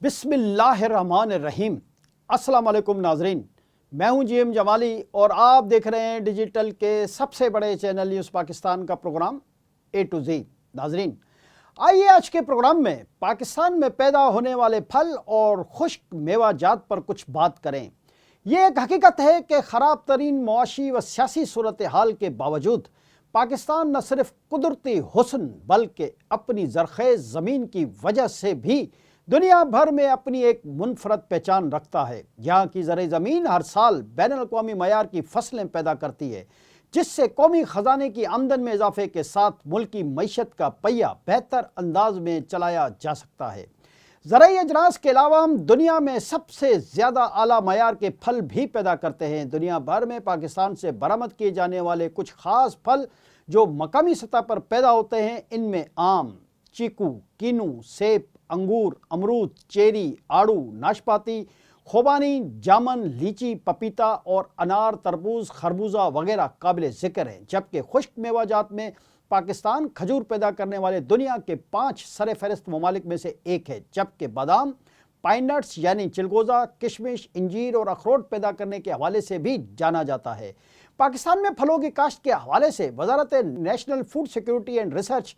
बिस्मिल्लाहिर्रहमानिर्रहीम। अस्सलाम वालेकुम नाजरीन, मैं हूं जीएम जमाली और आप देख रहे हैं डिजिटल के सबसे बड़े चैनल न्यूज़ पाकिस्तान का प्रोग्राम ए टू जी। नाजरीन, आइए आज के प्रोग्राम में पाकिस्तान में पैदा होने वाले फल और खुश्क मेवाजात पर कुछ बात करें। ये एक हकीकत है कि ख़राब तरीन मुआशी व सियासी सूरत हाल के बावजूद पाकिस्तान न सिर्फ कुदरती हुस्न बल्कि अपनी ज़रख़ेज़ ज़मीन की वजह से भी दुनिया भर में अपनी एक मुनफरद पहचान रखता है। यहाँ की ज़र ज़मीन हर साल बैनुल-अक़वामी मयार की फसलें पैदा करती है, जिससे कौमी ख़जाने की आमदन में इजाफे के साथ मुल्क की मईशत का पहिया बेहतर अंदाज में चलाया जा सकता है। ज़राई अजनास के अलावा हम दुनिया में सबसे ज़्यादा आला मयार के फल भी पैदा करते हैं। दुनिया भर में पाकिस्तान से बरामद किए जाने वाले कुछ ख़ास फल जो मकामी सतह पर पैदा होते हैं, इनमें आम, चीकू, किन्नू, सेब, अंगूर, अमरूद, चेरी, आड़ू, नाशपाती, खोबानी, जामन, लीची, पपीता और अनार, तरबूज, खरबूजा वगैरह काबिल ज़िक्र हैं। जबकि खुश्क मेवाजात में पाकिस्तान खजूर पैदा करने वाले दुनिया के 5 सर फहरिस्त ममालिक में से एक है। जबकि बादाम, पाइन नट्स यानी चिलगोज़ा, किशमिश, इंजीर और अखरोट पैदा करने के हवाले से भी जाना जाता है। पाकिस्तान में फलों की काश्त के हवाले से वज़ारत national food security and research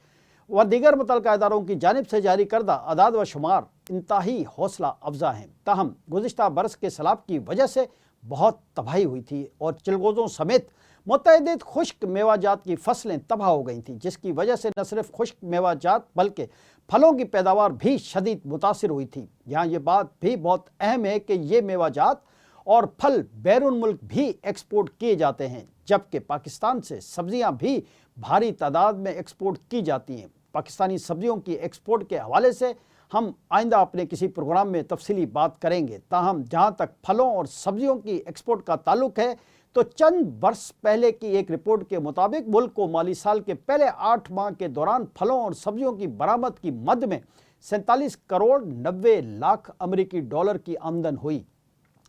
व दीगर मुतल्लिका इदारों की जानिब से जारी करदा अदाद व शुमार इंतहाई हौसला अफजा हैं। ताहम गुज़िश्ता बरस के सैलाब की वजह से बहुत तबाही हुई थी और चिलगोज़ों समेत मुतअद्दिद खुश्क मेवाजात की फसलें तबाह हो गई थीं, जिसकी वजह से न सिर्फ खुश्क मेवाजात बल्कि फलों की पैदावार भी शदीद मुतासिर हुई थी। यहाँ ये बात भी बहुत अहम है कि ये मेवाजात और फल बैरून मुल्क भी एक्सपोर्ट किए जाते हैं, जबकि पाकिस्तान से सब्जियां भी भारी तादाद में एक्सपोर्ट की जाती हैं। पाकिस्तानी सब्जियों की एक्सपोर्ट के हवाले से हम आइंदा अपने किसी प्रोग्राम में तफसीली बात करेंगे। ताहम जहाँ तक फलों और सब्जियों की एक्सपोर्ट का ताल्लुक है, तो चंद बरस पहले की एक रिपोर्ट के मुताबिक मुल्क को माली साल के पहले 8 माह के दौरान फलों और सब्जियों की बरामद की मद में 47 करोड़ 90 लाख अमरीकी डॉलर की आमदन हुई।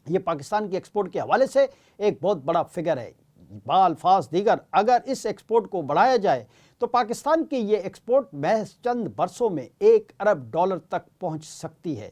ये पाकिस्तान की एक्सपोर्ट के हवाले से एक बहुत बड़ा फिगर है। बाल्फाज दीगर अगर इस एक्सपोर्ट को बढ़ाया जाए तो पाकिस्तान की ये एक्सपोर्ट महज चंद बरसों में 1 अरब डॉलर तक पहुंच सकती है।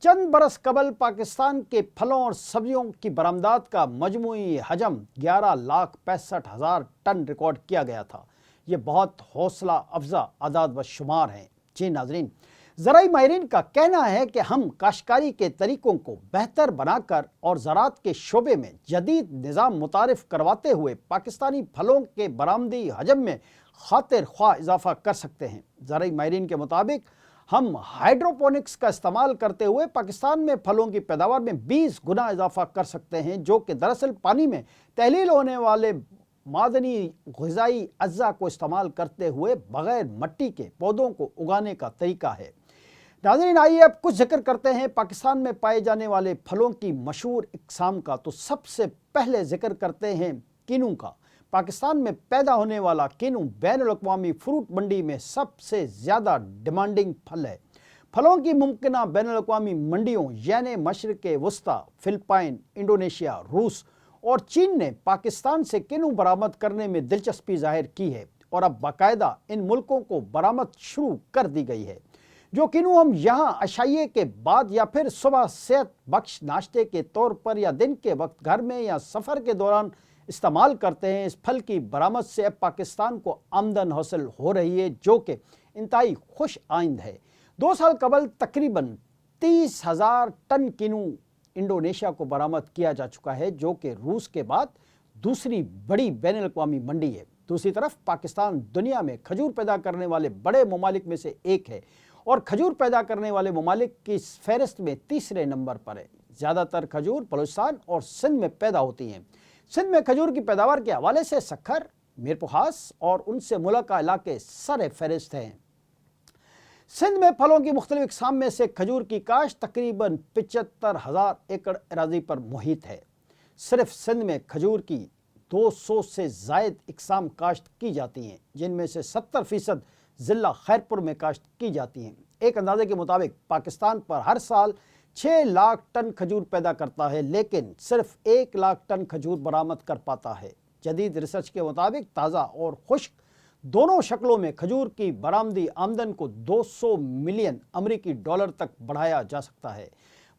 चंद बरस कबल पाकिस्तान के फलों और सब्जियों की बरामदात का मजमूई हजम 11,65,000 टन रिकॉर्ड किया गया था। ये बहुत हौसला अफजा आदाद व शुमार हैं। जी नाजरीन, ज़राई माहिरीन का कहना है कि हम काश्तकारी के तरीकों को बेहतर बनाकर और ज़राअत के शोबे में जदीद निज़ाम मुतारिफ करवाते हुए पाकिस्तानी फलों के बरामदी हजम में खातिर ख्वाह इजाफा कर सकते हैं। ज़राई माहिरीन के मुताबिक हम हाइड्रोपोनिक्स का इस्तेमाल करते हुए पाकिस्तान में फलों की पैदावार में 20 गुना इजाफा कर सकते हैं, जो कि दरअसल पानी में तहलील होने वाले मादनी ग़िज़ाई अज्जा को इस्तेमाल करते हुए बग़ैर मिट्टी के पौधों को उगाने का तरीका है। नाज़रीन, आइए अब कुछ जिक्र करते हैं पाकिस्तान में पाए जाने वाले फलों की मशहूर इक़साम का। तो सबसे पहले जिक्र करते हैं किन्नू का। पाकिस्तान में पैदा होने वाला किन्नू बैनुल-अक़वामी फ्रूट मंडी में सबसे ज़्यादा डिमांडिंग फल है। फलों की मुमकिना बैनुल-अक़वामी मंडियों यानी मशरिक़ वस्ता, फ़िलिपाइन, इंडोनेशिया, रूस और चीन ने पाकिस्तान से किन्नू बरामद करने में दिलचस्पी ज़ाहिर की है और अब बाकायदा इन मुल्कों को बरामद शुरू कर दी गई है। जो किन्नू हम यहाँ अशाइये के बाद या फिर सुबह सेहत बख्श नाश्ते के तौर पर या दिन के वक्त घर में या सफ़र के दौरान इस्तेमाल करते हैं, इस फल की बरामद से अब पाकिस्तान को आमदन हासिल हो रही है, जो कि इंतहाई खुश आइंद है। 2 साल कबल तकरीबन 30,000 टन किन्नू इंडोनेशिया को बरामद किया जा चुका है, जो कि रूस के बाद दूसरी बड़ी बैनुल-अक़वामी मंडी है। दूसरी तरफ पाकिस्तान दुनिया में खजूर पैदा करने वाले बड़े ममालिक में से एक है और खजूर पैदा करने वाले ममालिक की फहरिस्त में तीसरे नंबर पर है। ज़्यादातर खजूर बलूचिस्तान और सिंध में पैदा होती हैं। सिंध में खजूर की पैदावार के हवाले से सखर, मीरपुखास और उनसे मुल्का इलाके सर फहरिस्त हैं। सिंध में फलों की मुख्तलिफ इक़साम में से खजूर की काश्त तकरीबन 75,000 एकड़ अराज़ी पर मुहित है। सिर्फ सिंध में खजूर की 200 से ज़ायद इक़साम काश्त की जाती हैं, जिनमें से 70% ज़िला खैरपुर में काश्त की जाती हैं। एक अंदाजे के मुताबिक पाकिस्तान पर हर साल 6 लाख टन खजूर पैदा करता है, लेकिन सिर्फ 1 लाख टन खजूर बरामद कर पाता है। जदीद रिसर्च के मुताबिक ताज़ा और खुश्क दोनों शक्लों में खजूर की बरामदी आमदन को 200 मिलियन अमेरिकी डॉलर तक बढ़ाया जा सकता है।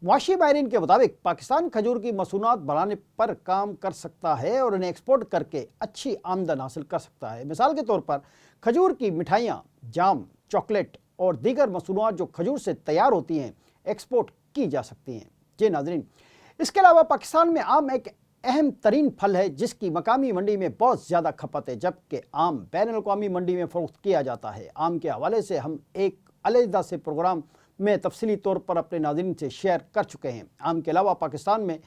मुआशी माहिरीन के मुताबिक पाकिस्तान खजूर की मसूनात बढ़ाने पर काम कर सकता है और इन्हें एक्सपोर्ट करके अच्छी आमदन हासिल कर सकता है। मिसाल के तौर पर खजूर की मिठाइयाँ, जाम, चॉकलेट और दीगर मसूनात जो खजूर से तैयार होती हैं एक्सपोर्ट की जा सकती हैं। जी नाज़रीन, इसके अलावा पाकिस्तान में आम एक अहम तरीन फल है जिसकी मकामी मंडी में बहुत ज़्यादा खपत है, जबकि आम बैन अल-अक़वामी मंडी में फ़रोख्त किया जाता है। आम के हवाले से हम एक अलहदा से प्रोग्राम में तफसीली तौर पर अपने नाज़रीन से शेयर कर चुके हैं। आम के अलावा पाकिस्तान में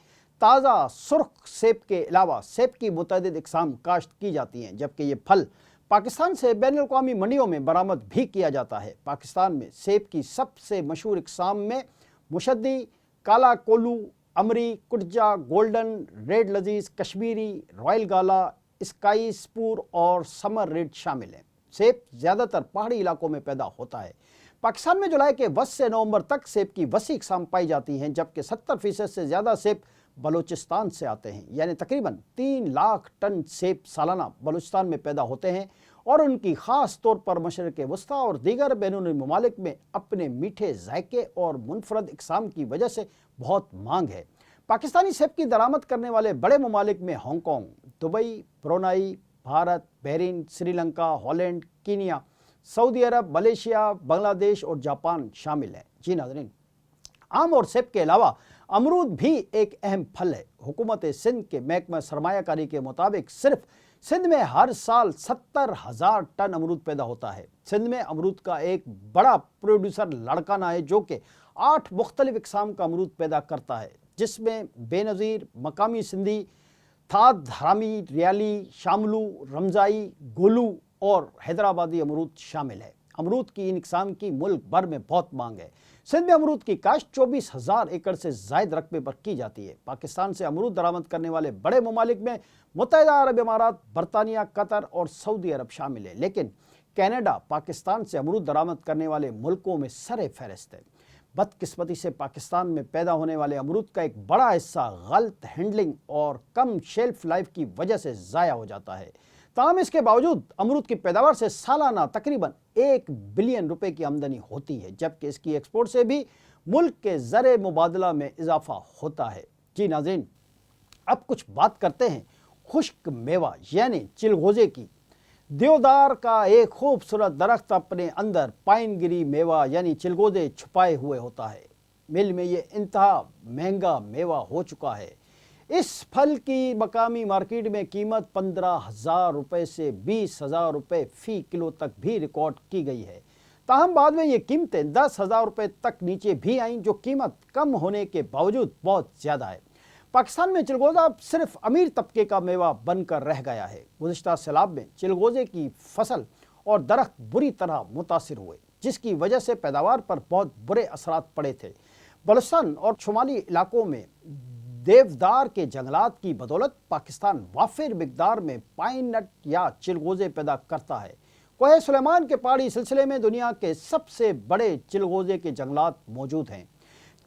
ताज़ा सुर्ख सेब के अलावा सेब की मुतअद्दिद इक़साम काश्त की जाती हैं, जबकि ये फल पाकिस्तान से बैन अल-अक़वामी मंडियों में बरामद भी किया जाता है। पाकिस्तान में सेब की सबसे मशहूर इक़साम में मुशद्दी, काला कोलू, अमरी, कुटजा, गोल्डन, रेड लजीज, कश्मीरी, रॉयल गाला, स्काई स्पूर और समर रेड शामिल हैं। सेब ज़्यादातर पहाड़ी इलाकों में पैदा होता है। पाकिस्तान में जुलाई के वस्त से नवंबर तक सेब की वसी इक़साम पाई जाती हैं, जबकि 70% से ज़्यादा सेब बलूचिस्तान से आते हैं। यानी तकरीबन 3 लाख टन सेब सालाना बलूचिस्तान में पैदा होते हैं और उनकी ख़ास तौर पर मशरिक़ वस्ता और दीगर बैनुल ममालिक में अपने मीठे जायके और मुनफरद इक़साम की वजह से बहुत मांग है। पाकिस्तानी सेब की दरामद करने वाले बड़े ममालिक में Hong Kong, Dubai, Brunei, Bharat, Bahrain, Sri Lanka, Holland, Kenya, सऊदी अरब, मलेशिया, बांग्लादेश और जापान शामिल हैं। जी नाज़रीन, आम और सेब के अलावा अमरूद भी एक अहम फल है। हुकूमत सिंध के महकमा सरमायाकारी के मुताबिक सिर्फ सिंध में हर साल 70,000 टन अमरूद पैदा होता है। सिंध में अमरूद का एक बड़ा प्रोड्यूसर लड़काना है जो कि 8 मुख्तलिफ इक़साम का अमरूद पैदा करता है, जिसमें बेनज़ीर, मकामी सिंधी, थाद, हरामी, रियाली, शामलू, रमज़ाई, गोलू और हैदराबादी अमरूद शामिल है। अमरूद की इन इक़साम की मुल्क भर में बहुत मांग है। सिंध में अमरूद की काश्त 24,000 एकड़ से ज़ायद रकबे पर की जाती है। पाकिस्तान से अमरूद दरामद करने वाले बड़े ममालिक में मुत्तहिदा अरब इमारात, बरतानिया, कतर और सऊदी अरब शामिल है, लेकिन कनाडा पाकिस्तान से अमरूद दरामद करने वाले मुल्कों में सरे फहरिस्त है। बदकिस्मती से पाकिस्तान में पैदा होने वाले अमरूद का एक बड़ा हिस्सा गलत हैंडलिंग और कम शेल्फ लाइफ की वजह से ज़ाया हो जाता है। ताहम इसके बावजूद अमरूद की पैदावार से सालाना तकरीबन 1 बिलियन रुपए की आमदनी होती है, जबकि इसकी एक्सपोर्ट से भी मुल्क के ज़र मुबादला में इजाफा होता है। जी नाज़रीन, अब कुछ बात करते हैं खुश्क मेवा यानी चिलगोज़े की। देवदार का एक खूबसूरत दरख्त अपने अंदर पाइनगिरी मेवा यानी चिलगोज़े छुपाए हुए होता है। मिल में ये इंतहा महंगा मेवा हो चुका है। इस फल की मकामी मार्केट में कीमत 15,000 रुपये से 20,000 रुपये फ़ी किलो तक भी रिकॉर्ड की गई है। ताहम बाद में ये कीमतें 10,000 रुपये तक नीचे भी आईं, जो कीमत कम होने के बावजूद बहुत ज़्यादा है। पाकिस्तान में चिलगोज़ा सिर्फ अमीर तबके का मेवा बनकर रह गया है। गुज़िश्ता सैलाब में चिलगोज़े की फसल और दरख्त बुरी तरह मुतासिर हुए, जिसकी वजह से पैदावार पर बहुत बुरे असरात पड़े थे। बलूचिस्तान और शुमाली इलाकों में देवदार के जंगलात की बदौलत पाकिस्तान वाफिर मिकदार में पाइन नट या चिलगोज़े पैदा करता है। कोहे सुलेमान के पहाड़ी सिलसिले में दुनिया के सबसे बड़े चिलगोज़े के जंगलात मौजूद हैं।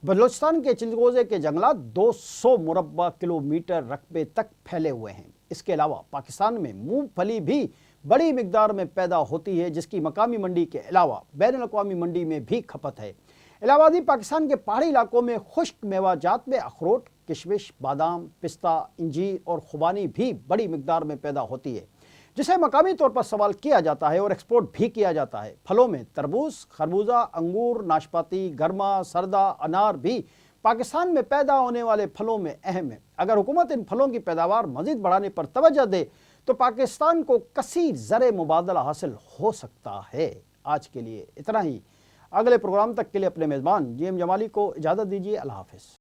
बलूचिस्तान के चिलगोज़े के जंगलात 200 मुरब्बा किलोमीटर रकबे तक फैले हुए हैं। इसके अलावा पाकिस्तान में मूंगफली भी बड़ी मिकदार में पैदा होती है, जिसकी मकामी मंडी के अलावा बैन अल-अक़वामी मंडी में भी खपत है। इलाहाबादी पाकिस्तान के पहाड़ी इलाकों में खुश्क मेवाजात में अखरोट, किशमिश, बादाम, पिस्ता, इंजीर और खुबानी भी बड़ी मिकदार में पैदा होती है, जिसे मकामी तौर पर इस्तेमाल किया जाता है और एक्सपोर्ट भी किया जाता है। फलों में तरबूज, खरबूजा, अंगूर, नाशपाती, गरमा, सरदा, अनार भी पाकिस्तान में पैदा होने वाले फलों में अहम है। अगर हुकूमत इन फलों की पैदावार मज़ीद बढ़ाने पर तवज्जो दे तो पाकिस्तान को कसीर ज़र मुबादला हासिल हो सकता है। आज के लिए इतना ही। अगले प्रोग्राम तक के लिए अपने मेज़बान जीएम जमाली को इजाज़त दीजिए। अल्लाह हाफ़िज़।